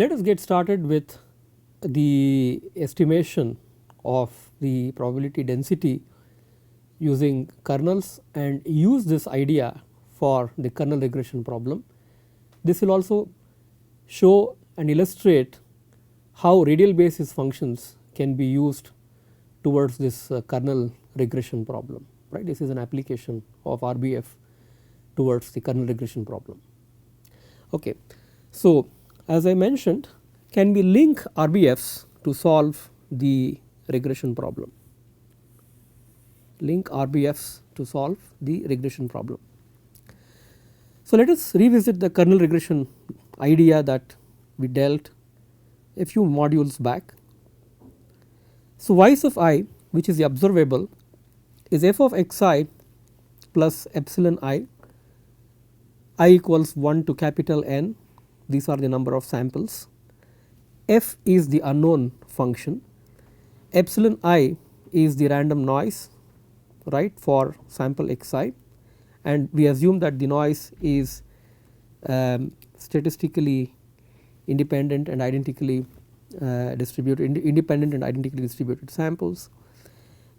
Let us get started with the estimation of the probability density using kernels and use this idea for the kernel regression problem. This will also show and illustrate how radial basis functions can be used towards this kernel regression problem, right. This is an application of RBF towards the kernel regression problem. Okay. So, as I mentioned, can we link RBFs to solve the regression problem? Link RBFs to solve the regression problem. So, let us revisit the kernel regression idea that we dealt a few modules back. So, y sub I, which is the observable, is f of xi plus epsilon I equals 1 to capital N. These are the number of samples. F is the unknown function, epsilon I is the random noise, right, for sample xi, and we assume that the noise is statistically independent and identically distributed, independent and identically distributed samples.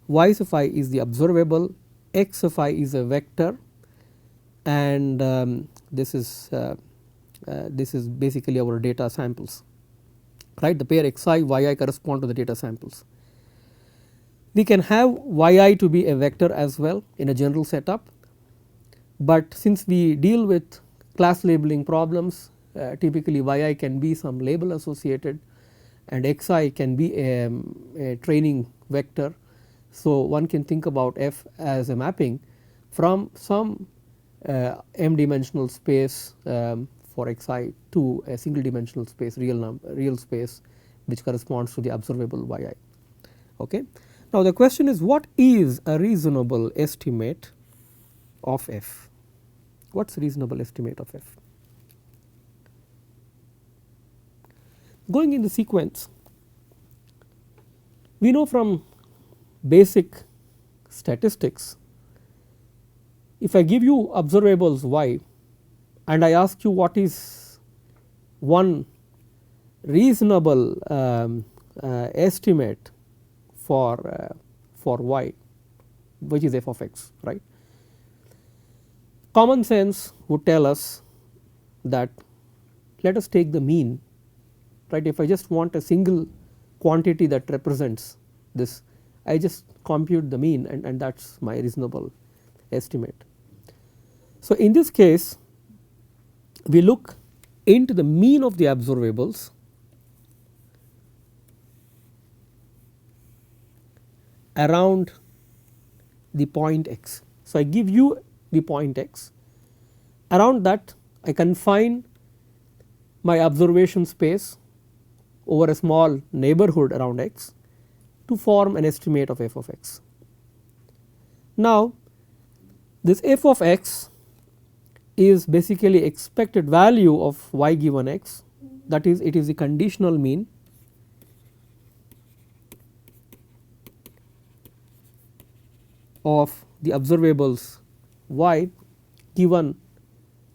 Y sub I is the observable, x sub I is a vector, and this is basically our data samples, right. The pair xi yi correspond to the data samples. We can have yi to be a vector as well in a general setup, but since we deal with class labeling problems, typically yi can be some label associated and xi can be a training vector. So, one can think about f as a mapping from some m dimensional space for xi to a single dimensional space, real space, which corresponds to the observable yi. Okay. Now, the question is, what is a reasonable estimate of f? What is reasonable estimate of f? Going in the sequence, we know from basic statistics, if I give you observables y and I ask you what is one reasonable estimate for y, which is f of x, right. Common sense would tell us that let us take the mean, right. If I just want a single quantity that represents this, I just compute the mean and that is my reasonable estimate. So, in this case we look into the mean of the observables around the point x. So, I give you the point x, around that I confine my observation space over a small neighborhood around x to form an estimate of f of x. Now, this f of x is basically expected value of y given x, that is, it is the conditional mean of the observables y given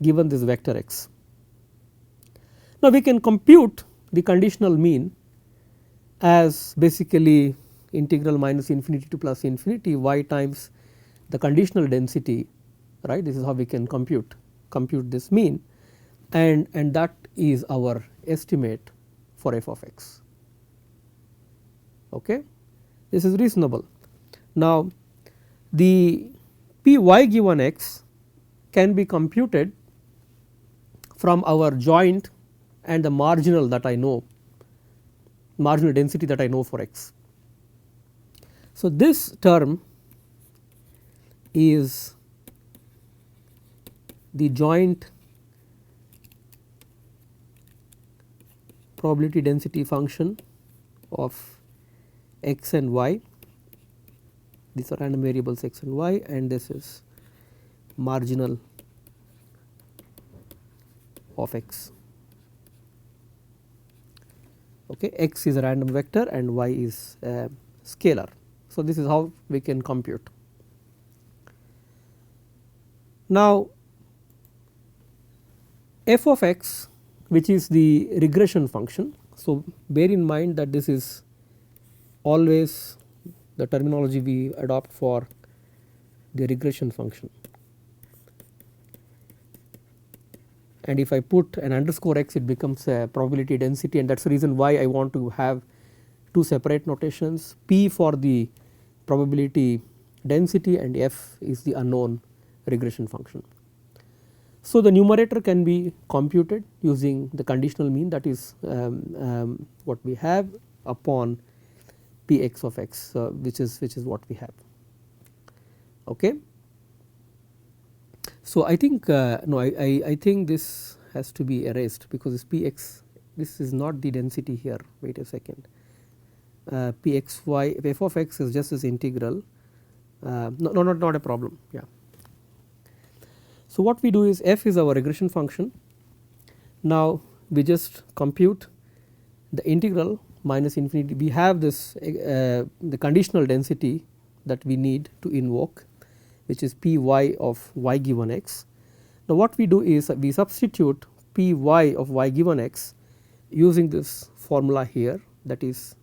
this vector x. Now, we can compute the conditional mean as basically integral minus infinity to plus infinity y times the conditional density, right. This is how we can compute this mean, and that is our estimate for f of x. Okay. This is reasonable. Now, the p y given x can be computed from our joint and the marginal that I know, marginal density that I know for x. So, this term is the joint probability density function of x and y. These are random variables x and y, and this is marginal of x. Okay, x is a random vector and y is a scalar. So, this is how we can compute. Now, f of x which is the regression function. So, bear in mind that this is always the terminology we adopt for the regression function, and if I put an underscore x, it becomes a probability density, and that is the reason why I want to have two separate notations, p for the probability density and f is the unknown regression function. So, the numerator can be computed using the conditional mean, that is what we have, upon p x of x, which is what we have. Okay. So, I think no, I think this has to be erased, because this p x, this is not the density here, wait a second, p x y, f of x is just this integral, not a problem, yeah. So, what we do is f is our regression function. Now, we just compute the integral minus infinity, we have this the conditional density that we need to invoke, which is p y of y given x. Now, what we do is we substitute p y of y given x using this formula here, that is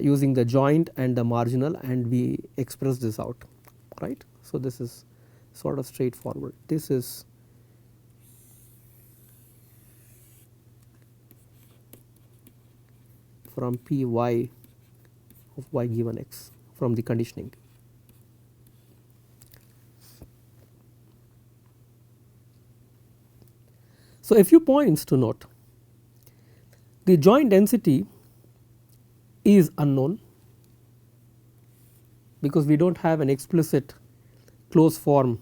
using the joint and the marginal, and we express this out, right. So, this is sort of straightforward. This is from p y of y given x from the conditioning. So, a few points to note: the joint density is unknown, because we do not have an explicit closed form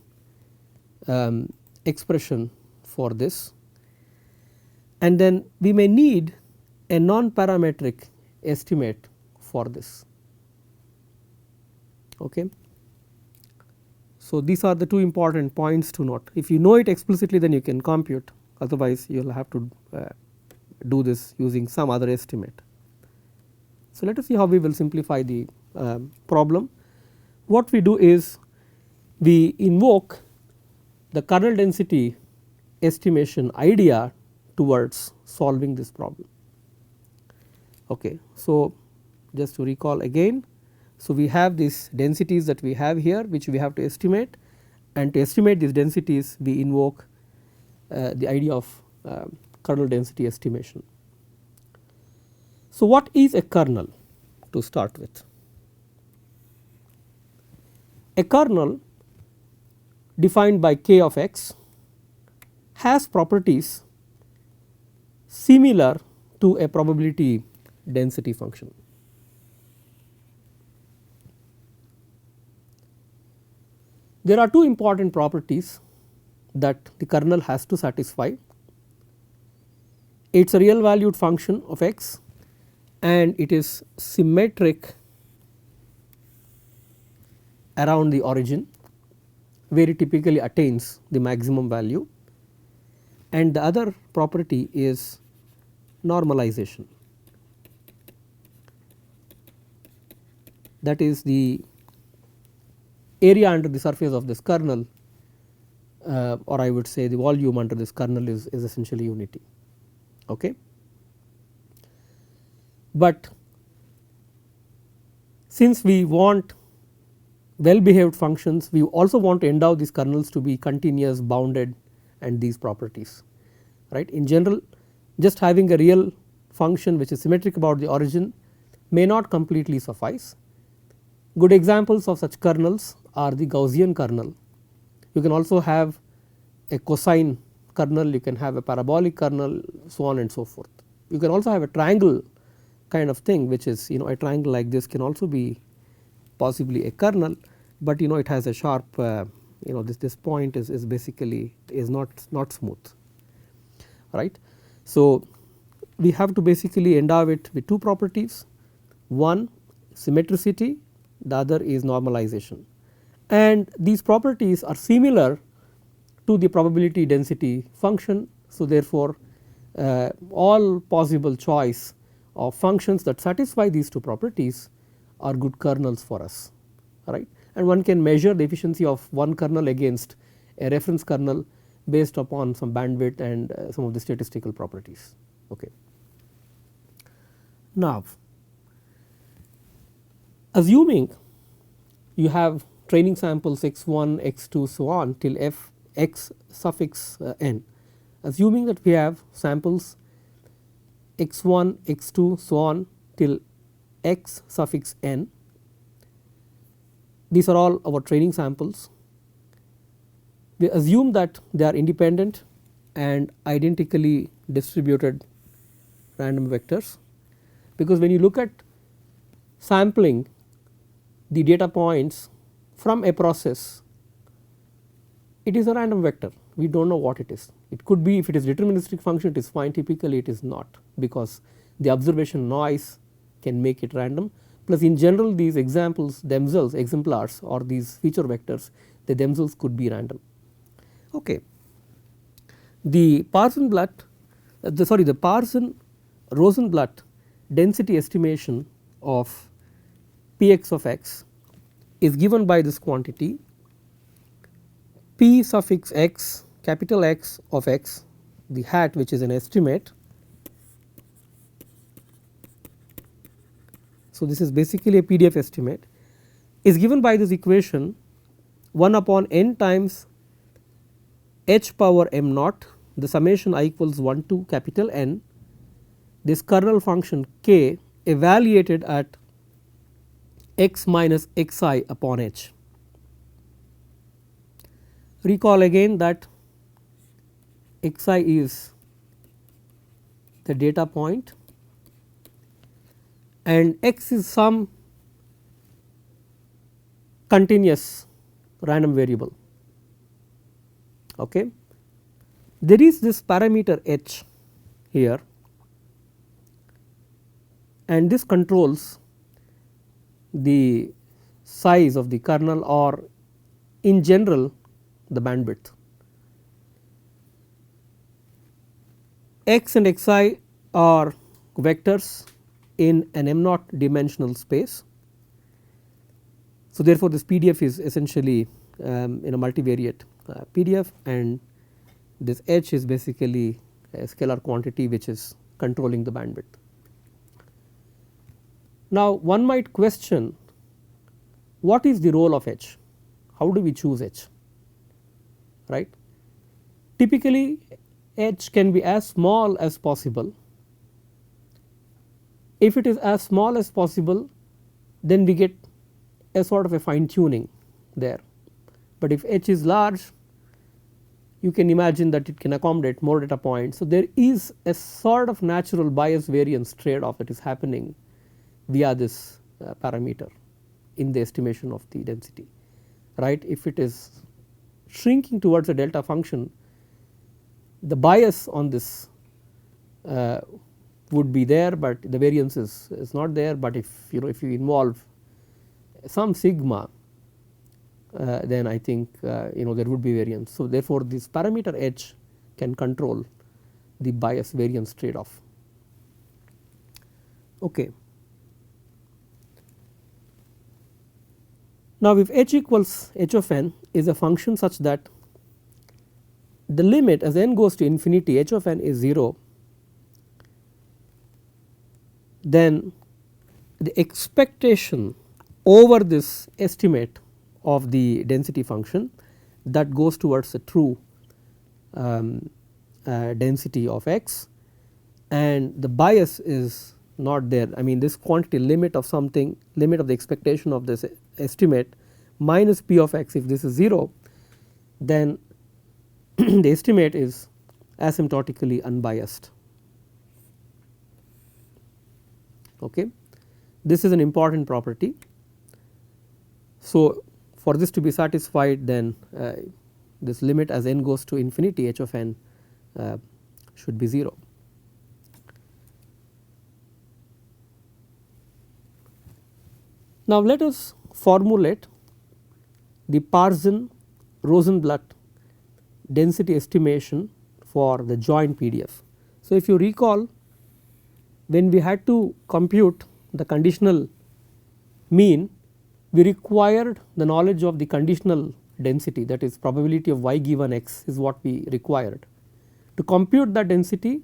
expression for this, and then we may need a non-parametric estimate for this. Okay. So, these are the two important points to note. If you know it explicitly, then you can compute, otherwise you will have to do this using some other estimate. So, let us see how we will simplify the problem. What we do is we invoke the kernel density estimation idea towards solving this problem. Okay. So, just to recall again, so we have these densities that we have here, which we have to estimate, and to estimate these densities we invoke the idea of kernel density estimation. So, what is a kernel to start with? A kernel defined by k of x has properties similar to a probability density function. There are two important properties that the kernel has to satisfy. It is a real valued function of x, and it is symmetric around the origin, where it typically attains the maximum value, and the other property is normalization, that is the area under the surface of this kernel, or I would say the volume under this kernel is essentially unity. Okay. But since we want well behaved functions, we also want to endow these kernels to be continuous, bounded, and these properties, right. In general, just having a real function which is symmetric about the origin may not completely suffice. Good examples of such kernels are the Gaussian kernel. You can also have a cosine kernel, you can have a parabolic kernel, so on and so forth. You can also have a triangle kind of thing, which is a triangle like this can also be possibly a kernel, but it has a sharp this point is basically is not smooth, right. So, we have to basically endow it with two properties, one symmetricity, the other is normalization, and these properties are similar to the probability density function. So, therefore, all possible choice of functions that satisfy these two properties are good kernels for us, right. And one can measure the efficiency of one kernel against a reference kernel based upon some bandwidth and some of the statistical properties. Okay. Now, assuming you have training samples x1, x2 so on till f x suffix n, assuming that we have samples x1, x2 so on till x suffix n, these are all our training samples. We assume that they are independent and identically distributed random vectors, because when you look at sampling the data points from a process, it is a random vector, we do not know what it is. It could be, if it is deterministic function it is fine, typically it is not, because the observation noise can make it random, plus in general these examples themselves, exemplars or these feature vectors, they themselves could be random. Okay. The Parson-Rosenblatt density estimation of Px of x is given by this quantity P suffix x, capital X of x, the hat which is an estimate. So, this is basically a PDF estimate, is given by this equation 1 upon n times h power m naught, the summation I equals 1 to capital N, this kernel function k evaluated at x minus xi upon h. Recall again that xi is the data point and x is some continuous random variable. Okay. There is this parameter h here and this controls the size of the kernel or in general the bandwidth. X and xi are vectors in an m naught dimensional space. So, therefore, this PDF is essentially in a multivariate PDF, and this h is basically a scalar quantity which is controlling the bandwidth. Now, one might question what is the role of h, how do we choose h, right. Typically h can be as small as possible. If it is as small as possible, then we get a sort of a fine tuning there, but if h is large, you can imagine that it can accommodate more data points. So, there is a sort of natural bias variance trade off that is happening via this parameter in the estimation of the density, right. If it is shrinking towards a delta function, the bias on this would be there, but the variance is not there, but if you involve some sigma, then I think there would be variance. So, therefore, this parameter h can control the bias variance trade off. Okay. Now, if h equals h of n is a function such that the limit as n goes to infinity h of n is 0, then the expectation over this estimate of the density function that goes towards a true density of x, and the bias is not there. I mean, this quantity limit of something, limit of the expectation of this estimate minus p of x, if this is 0, then the estimate is asymptotically unbiased. Okay. This is an important property. So, for this to be satisfied, then this limit as n goes to infinity h of n should be 0. Now, let us formulate the Parson-Rosenblatt density estimation for the joint PDF. So, if you recall, when we had to compute the conditional mean, we required the knowledge of the conditional density, that is probability of y given x, is what we required. To compute that density,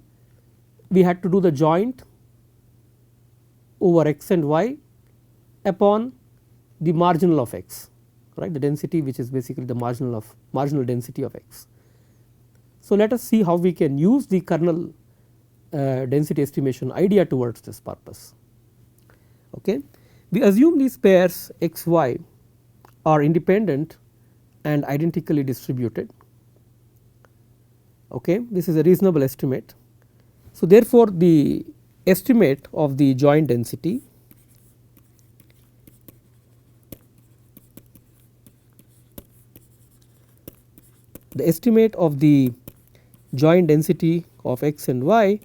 we had to do the joint over x and y upon the marginal of x, right, the density which is basically the marginal density of x. So, let us see how we can use the kernel density estimation idea towards this purpose. Okay. We assume these pairs x y are independent and identically distributed. Okay. This is a reasonable estimate. So, therefore, the estimate of the joint density of x and y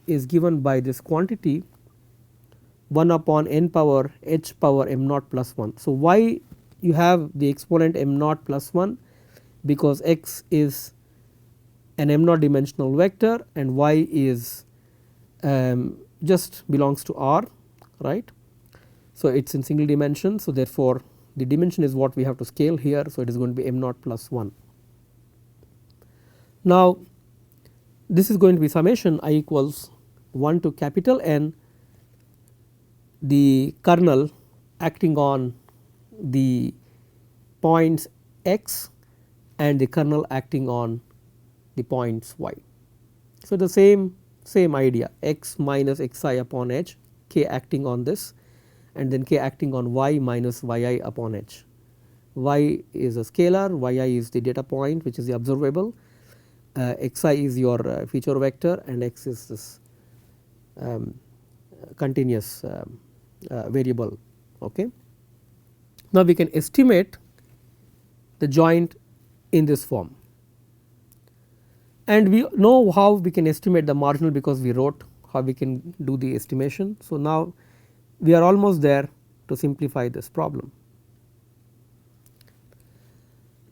is given by this quantity 1 upon n power h power m naught plus 1. So, why you have the exponent m naught plus 1? Because x is an m naught dimensional vector and y is just belongs to R, right. So, it is in single dimension. So, therefore, the dimension is what we have to scale here. So, it is going to be m naught plus 1. Now, this is going to be summation I equals 1 to capital N, the kernel acting on the points x and the kernel acting on the points y. So, the same idea, x minus xi upon h, k acting on this, and then k acting on y minus yi upon h. Y is a scalar, yi is the data point which is the observable, xi is your feature vector, and x is this continuous variable. Okay. Now, we can estimate the joint in this form, and we know how we can estimate the marginal because we wrote how we can do the estimation. So, now we are almost there to simplify this problem.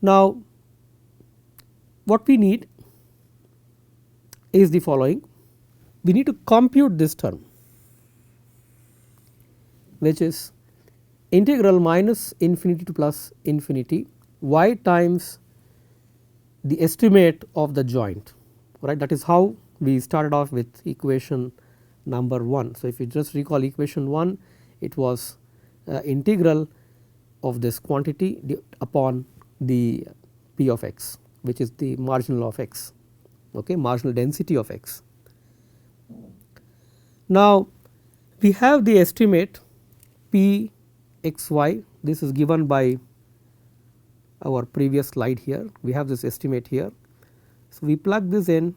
Now, what we need is the following: we need to compute this term, which is integral minus infinity to plus infinity y times the estimate of the joint, right. That is how we started off with equation number 1. So, if you just recall equation 1, it was integral of this quantity upon the p of x, which is the marginal of x, okay, marginal density of x. Now, we have the estimate p x y, this is given by our previous slide here, we have this estimate here. So, we plug this in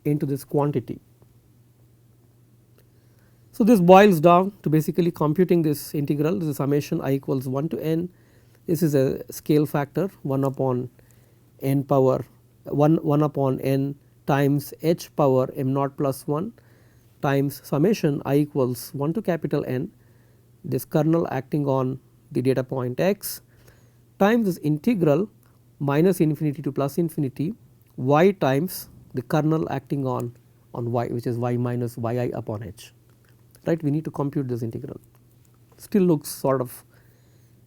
into this quantity. So, this boils down to basically computing this integral. This is summation I equals 1 to n, this is a scale factor 1 upon n power 1 upon n times h power m naught plus 1 times summation I equals 1 to capital N, this kernel acting on the data point x, times this integral minus infinity to plus infinity y times the kernel acting on y, which is y minus yi upon h, right. We need to compute this integral, still looks sort of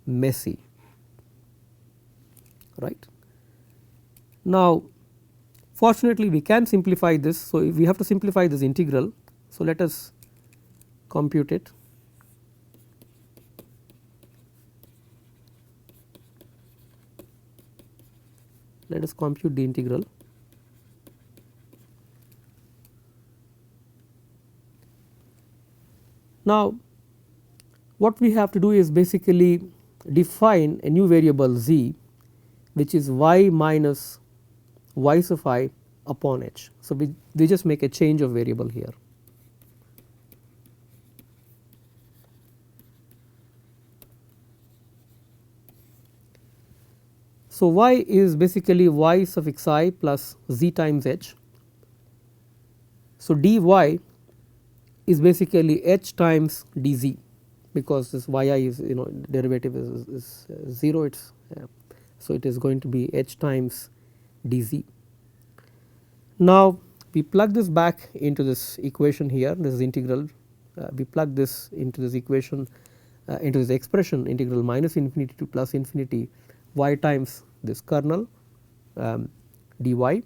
messy, right. Now, fortunately we can simplify this. So, if we have to simplify this integral, so let us compute it. Let us compute the integral. Now, what we have to do is basically define a new variable z, which is y minus y sub I upon h. So, we just make a change of variable here. So, y is basically y suffix I plus z times h. So, dy is basically h times dz, because this yi is derivative is 0, it is so it is going to be h times dz. Now, we plug this back into this equation here, this is integral, we plug this into this equation into this expression integral minus infinity to plus infinity y times this kernel dy.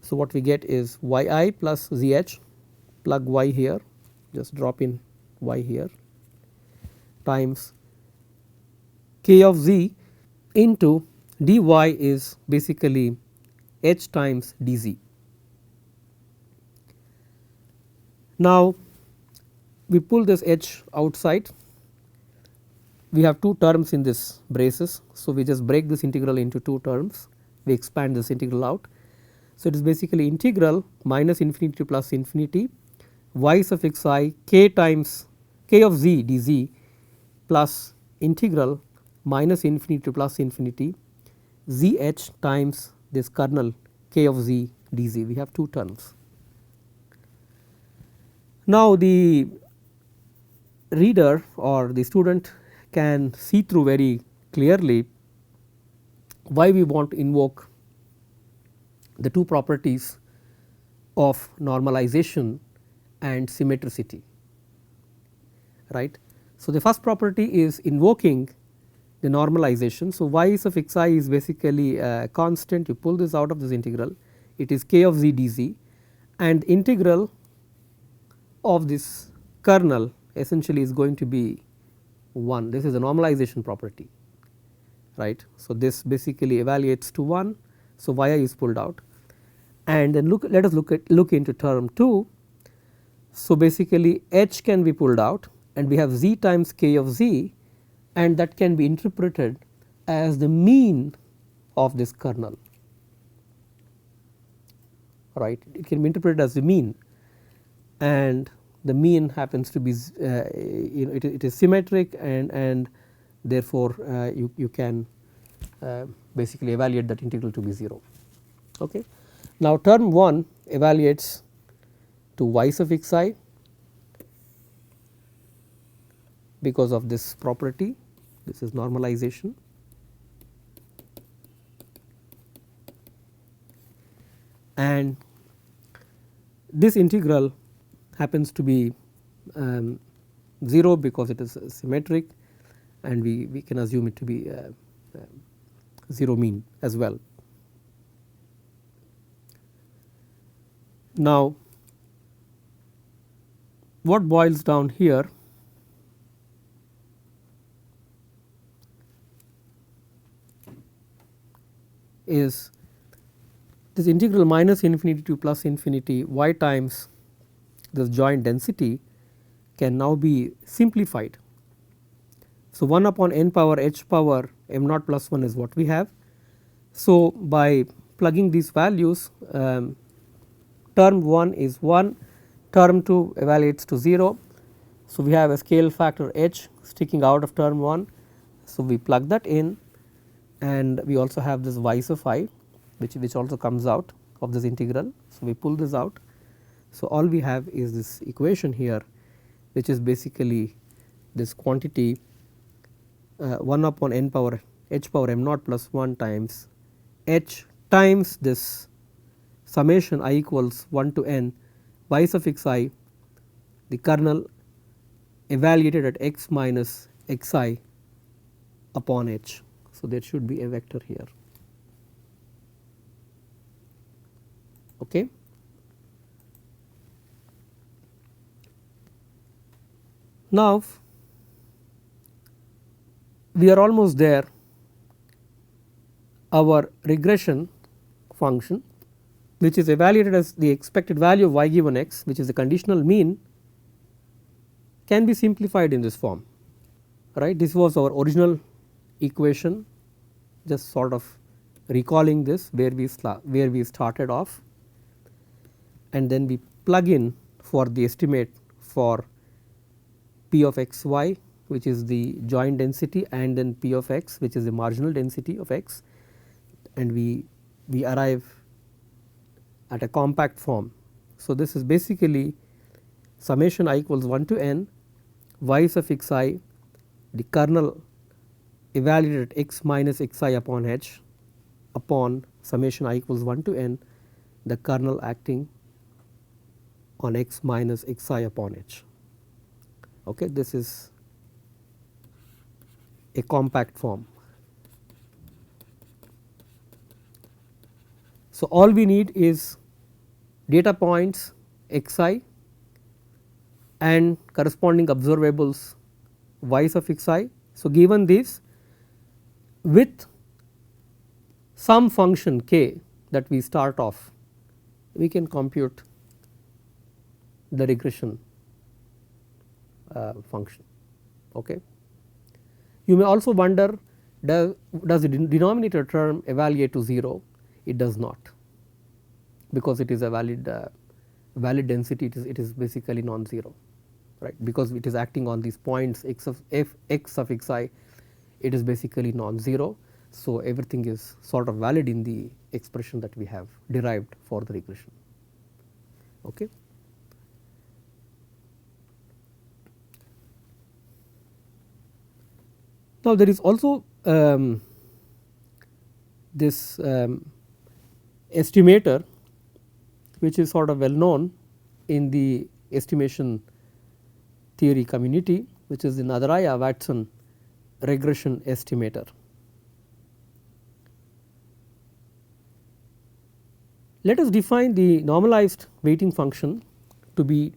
So, what we get is yi plus zh, plug y here, just drop in y here, times k of z into dy is basically h times dz. Now, we pull this h outside, we have two terms in this braces. So, we just break this integral into two terms, we expand this integral out. So, it is basically integral minus infinity to plus infinity y suffix I k times k of z dz plus integral minus infinity to plus infinity z h times this kernel k of z dz. We have two terms. Now, the reader or the student can see through very clearly why we want to invoke the two properties of normalization and symmetricity, right. So, the first property is invoking the normalization. So, y suffix I is basically a constant, you pull this out of this integral, it is k of z dz, and integral of this kernel essentially is going to be 1. This is a normalization property, right. So, this basically evaluates to 1. So, yi is pulled out, and then let us look into term 2. So, basically h can be pulled out and we have z times k of z, and that can be interpreted as the mean of this kernel, right. It can be interpreted as the mean, and the mean happens to be it is symmetric, and therefore, you can basically evaluate that integral to be 0. Okay. Now, term 1 evaluates to y suffix I because of this property, this is normalization, and this integral happens to be 0 because it is symmetric, and we can assume it to be 0 mean as well. Now, what boils down here is this integral minus infinity to plus infinity y times this joint density can now be simplified. So, 1 upon n power h power m naught plus 1 is what we have. So, by plugging these values, term 1 is 1, term 2 evaluates to 0. So, we have a scale factor h sticking out of term 1. So, we plug that in, and we also have this y sub I which also comes out of this integral. So, we pull this out. So, all we have is this equation here, which is basically this quantity 1 upon n power h power m naught plus 1 times h times this summation I equals 1 to n y suffix I, the kernel evaluated at x minus xi upon h. So, there should be a vector here. Okay. Now, we are almost there. Our regression function, which is evaluated as the expected value of y given x, which is the conditional mean, can be simplified in this form, right. This was our original equation, just sort of recalling this where we started off, and then we plug in for the estimate for p of x y, which is the joint density, and then p of x, which is the marginal density of x, and we arrive at a compact form. So, this is basically summation I equals 1 to n y suffix I, the kernel evaluated at x minus xi upon h upon summation I equals 1 to n, the kernel acting on x minus xi upon h. Okay, this is a compact form. So, all we need is data points xi and corresponding observables y suffix I. So, given this with some function k that we start off, we can compute the regression function. Okay. You may also wonder, does the denominator term evaluate to 0? It does not, because it is a valid density, it is basically non-zero, right, because it is acting on these points x of f x suffix I, it is basically non-zero. So, everything is sort of valid in the expression that we have derived for the regression. Okay. Now, there is also this estimator, which is sort of well known in the estimation theory community, which is the Nadaraya-Watson regression estimator. Let us define the normalized weighting function to be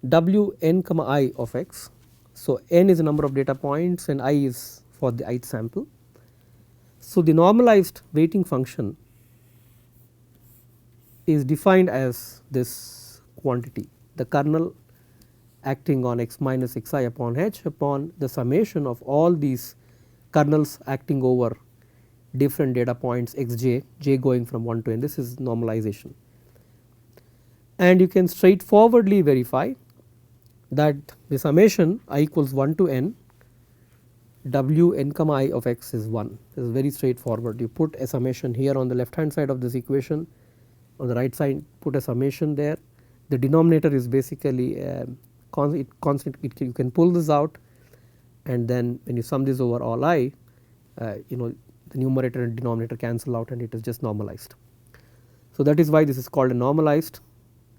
w n comma I of x. So, n is the number of data points and I is for the ith sample. So, the normalized weighting function is defined as this quantity, the kernel acting on x minus xi upon h upon the summation of all these kernels acting over different data points xj, j going from 1 to n. This is normalization, and you can straightforwardly verify that the summation I equals 1 to n w n comma I of x is 1. This is very straightforward. You put a summation here on the left hand side of this equation, on the right side put a summation there. The denominator is basically constant, you can pull this out, and then when you sum this over all I, the numerator and denominator cancel out and it is just normalized. So, that is why this is called a normalized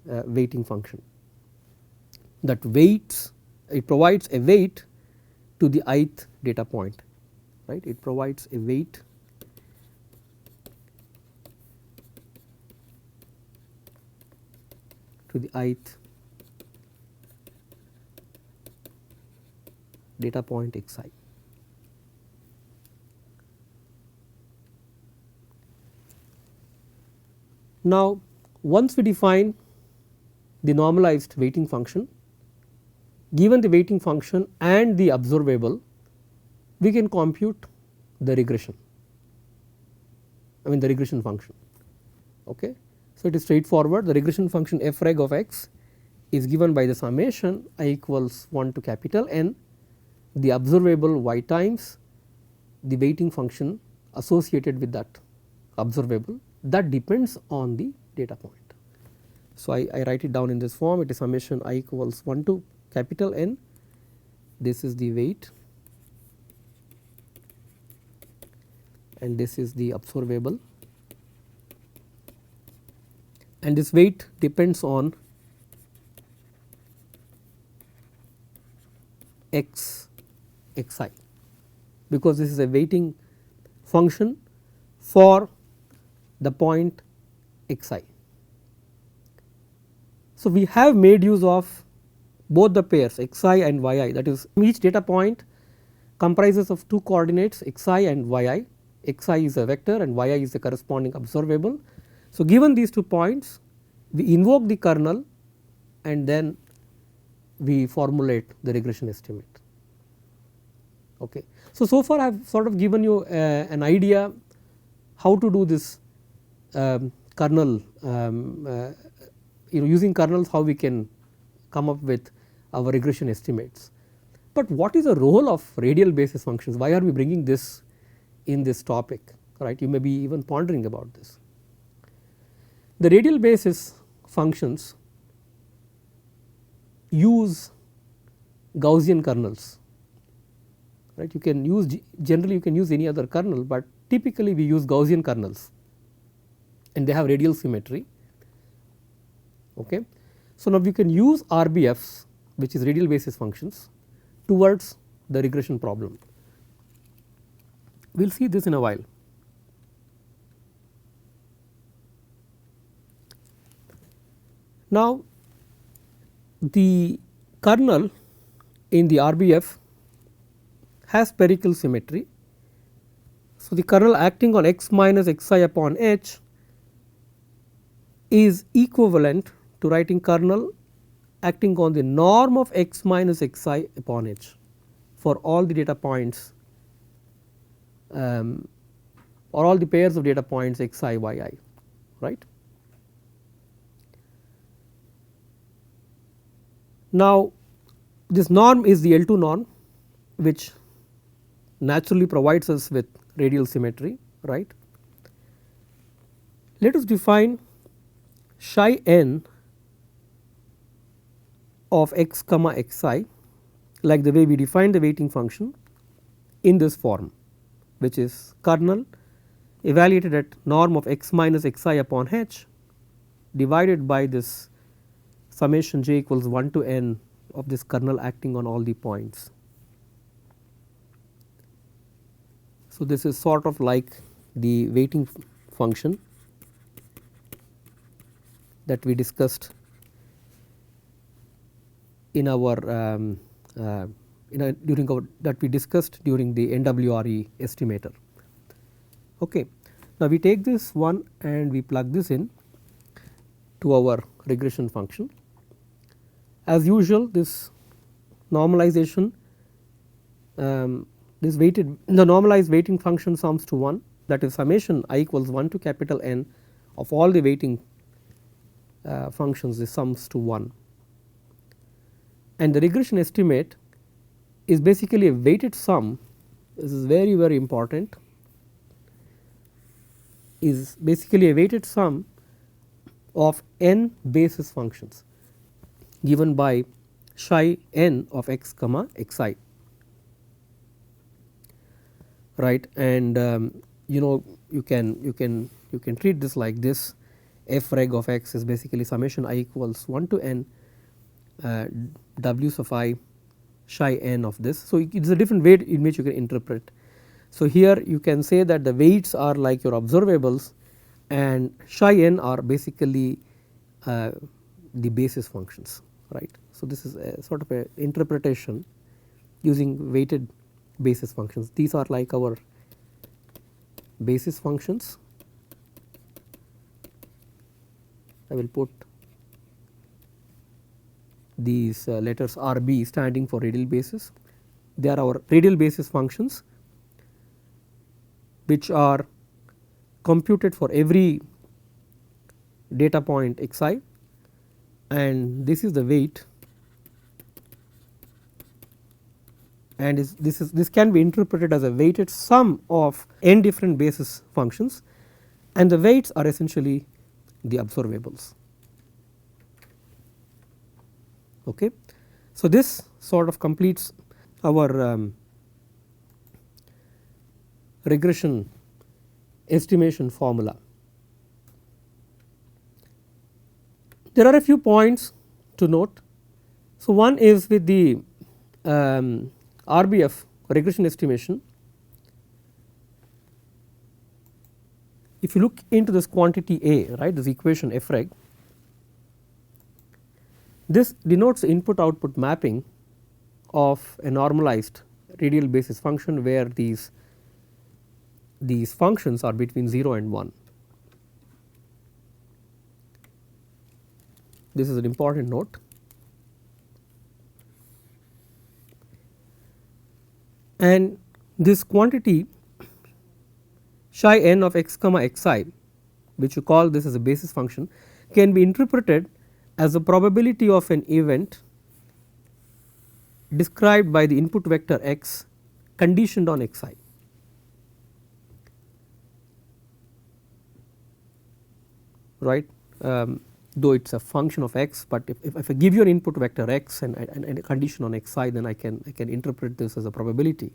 weighting function, that weights, it provides a weight to the ith data point, right, it provides a weight to the ith data point xi. Now, once we define the normalized weighting function, given the weighting function and the observable, we can compute the regression, the regression function. Okay. So, it is straightforward. The regression function f reg of x is given by the summation I equals 1 to capital N, the observable y times the weighting function associated with that observable that depends on the data point. So, I write it down in this form, it is summation I equals 1 to capital N, this is the weight and this is the observable, and this weight depends on xi, because this is a weighting function for the point xi. So, we have made use of both the pairs xi and yi, that is each data point comprises of two coordinates xi and yi, xi is a vector and yi is the corresponding observable. So, given these 2 points, we invoke the kernel and then we formulate the regression estimate. Okay. So far I have sort of given you an idea how to do this kernel, using kernels how we can come up with our regression estimates. But what is the role of radial basis functions? Why are we bringing this in this topic, right? You may be even pondering about this. The radial basis functions use Gaussian kernels, right? You can use, generally you can use any other kernel, but typically we use Gaussian kernels and they have radial symmetry. Okay. So, now we can use RBFs, which is radial basis functions, towards the regression problem. We will see this in a while. Now, the kernel in the RBF has spherical symmetry. So, the kernel acting on x minus xi upon h is equivalent to writing kernel acting on the norm of x minus xi upon h for all the data points or all the pairs of data points xi yi, right. Now, this norm is the L2 norm, which naturally provides us with radial symmetry, right. Let us define psi n of x comma xi like the way we define the weighting function in this form, which is kernel evaluated at norm of x minus xi upon h divided by this summation j equals 1 to n of this kernel acting on all the points. So, this is sort of like the weighting function that we discussed in our during the NWRE estimator. Okay. Now, we take this one and we plug this in to our regression function. As usual, this normalization the normalized weighting function sums to 1, that is summation I equals 1 to capital N of all the weighting functions, this sums to 1, and the regression estimate is basically a weighted sum. This is very very important, is basically a weighted sum of n basis functions given by psi n of x comma xi, right. And you can treat this like this: f reg of x is basically summation I equals 1 to n w sub I psi n of this. So, it is a different way in which you can interpret. So, here you can say that the weights are like your observables and psi n are basically the basis functions, right. So, this is a sort of a interpretation using weighted basis functions. These are like our basis functions. I will put these letters RB standing for radial basis. They are our radial basis functions which are computed for every data point xi, and this is the weight, and this can be interpreted as a weighted sum of n different basis functions, and the weights are essentially the observables. Okay. So, this sort of completes our regression estimation formula. There are a few points to note. So, one is with the RBF regression estimation. If you look into this quantity A, right, this equation f reg, this denotes the input output mapping of a normalized radial basis function where these functions are between 0 and 1. This is an important note. And this quantity psi n of x comma xi, which you call this as a basis function, can be interpreted as the probability of an event described by the input vector x conditioned on xi. Right, though it is a function of x, but if I give you an input vector x and a condition on xi, then I can interpret this as a probability.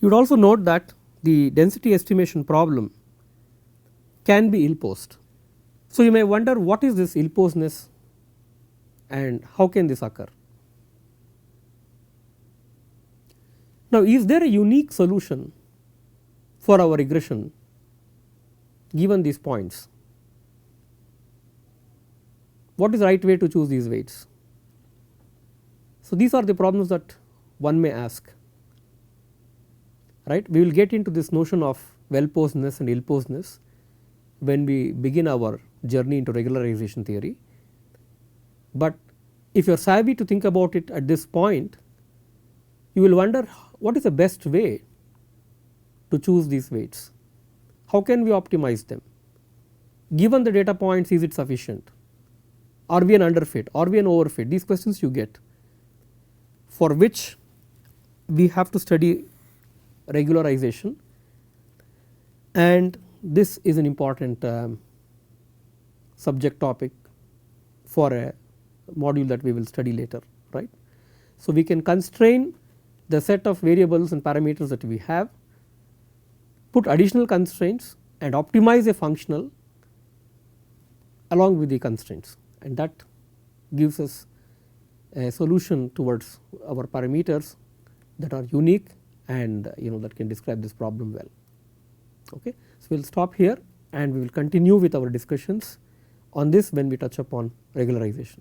You would also note that the density estimation problem can be ill-posed. So, you may wonder what is this ill-posedness and how can this occur. Now, is there a unique solution for our regression given these points? what is the right way to choose these weights? So, these are the problems that one may ask, right. We will get into this notion of well posedness and ill posedness when we begin our journey into regularization theory, but if you are savvy to think about it at this point, you will wonder what is the best way to choose these weights, how can we optimize them, given the data points, is it sufficient, are we an underfit, are we an overfit, these questions you get, for which we have to study regularization, and this is an important subject topic for a module that we will study later, right. So, we can constrain the set of variables and parameters that we have, put additional constraints and optimize a functional along with the constraints, and that gives us a solution towards our parameters that are unique and that can describe this problem well. Okay. So, we will stop here and we will continue with our discussions on this when we touch upon regularization.